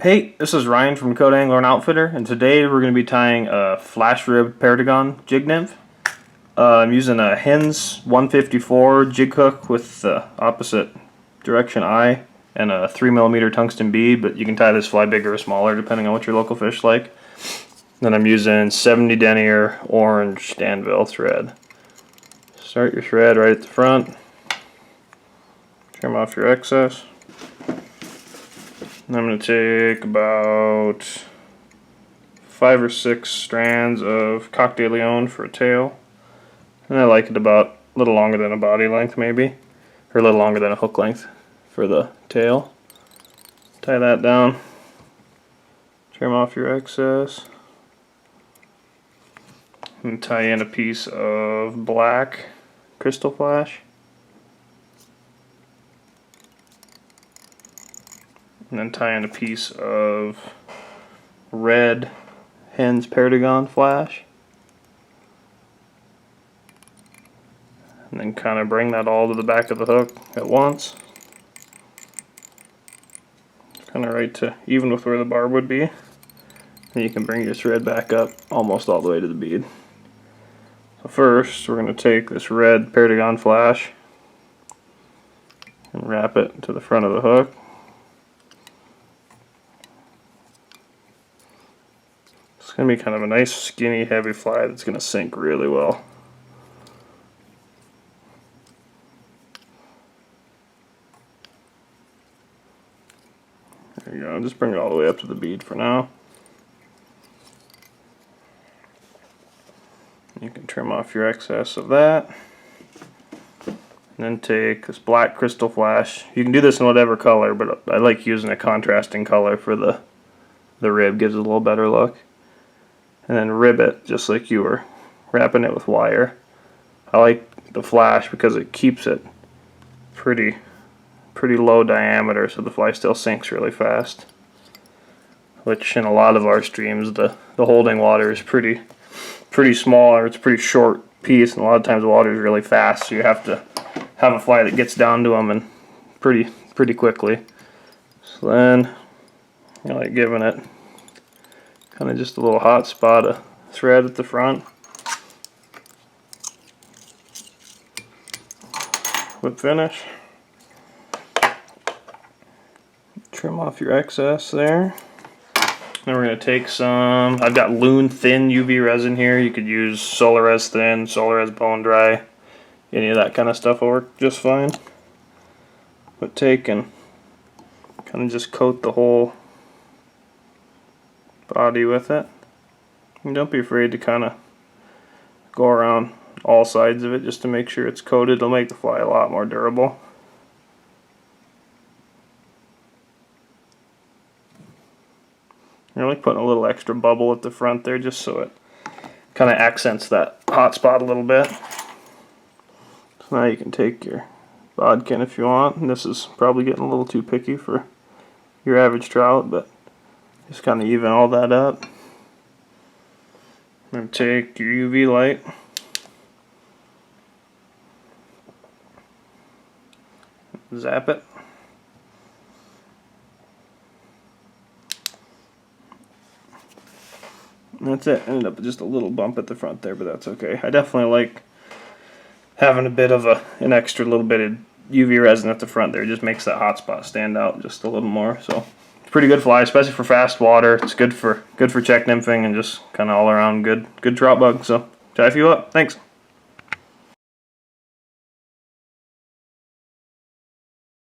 Hey, this is Ryan from Code Angler and Outfitter, and today we're going to be tying a flash ribbed Perdigon jig nymph. I'm using a Hens 154 jig hook with the opposite direction eye and a 3mm tungsten bead, but you can tie this fly bigger or smaller depending on what your local fish like. Then I'm using 70 denier orange Danville thread. Start your thread right at the front, trim off your excess. I'm going to take about 5 or 6 strands of Coq de Leon for a tail. And I like it about a little longer than a body length maybe, or a little longer than a hook length for the tail. Tie that down, trim off your excess, and tie in a piece of black Krystal flash. And then tie in a piece of red Hens Perdigon flash. And then kind of bring that all to the back of the hook at once. Kind of right to even with where the barb would be. And you can bring your thread back up almost all the way to the bead. So first we're going to take this red Perdigon flash and wrap it to the front of the hook. It's going to be kind of a nice skinny heavy fly that's going to sink really well. There you go, just bring it all the way up to the bead for now. You can trim off your excess of that. And then take this black Krystal flash. You can do this in whatever color, but I like using a contrasting color for the rib, gives it a little better look. And then rib it just like you were wrapping it with wire. I like the flash because it keeps it pretty low diameter so the fly still sinks really fast. Which in a lot of our streams the holding water is pretty small, or it's a pretty short piece, and a lot of times the water is really fast, so you have to have a fly that gets down to them and pretty quickly. So then I like giving it kind of just a little hot spot of thread at the front. Whip finish. Trim off your excess there. Then we're going to take some, I've got Loon Thin UV resin here. You could use Solarez Thin, Solarez Bone Dry. Any of that kind of stuff will work just fine. But take and kind of just coat the whole body with it. And don't be afraid to kind of go around all sides of it just to make sure it's coated. It'll make the fly a lot more durable. I like putting a little extra bubble at the front there just so it kind of accents that hot spot a little bit. So now you can take your bodkin if you want, and this is probably getting a little too picky for your average trout, but just kind of even all that up. Then take your UV light, zap it. And that's it. Ended up with just a little bump at the front there, but that's okay. I definitely like having a bit of an extra little bit of UV resin at the front there. It just makes that hot spot stand out just a little more. So it's a pretty good fly, especially for fast water. It's good for Czech nymphing and just kind of all around good trout bug. So tie a few up. Thanks.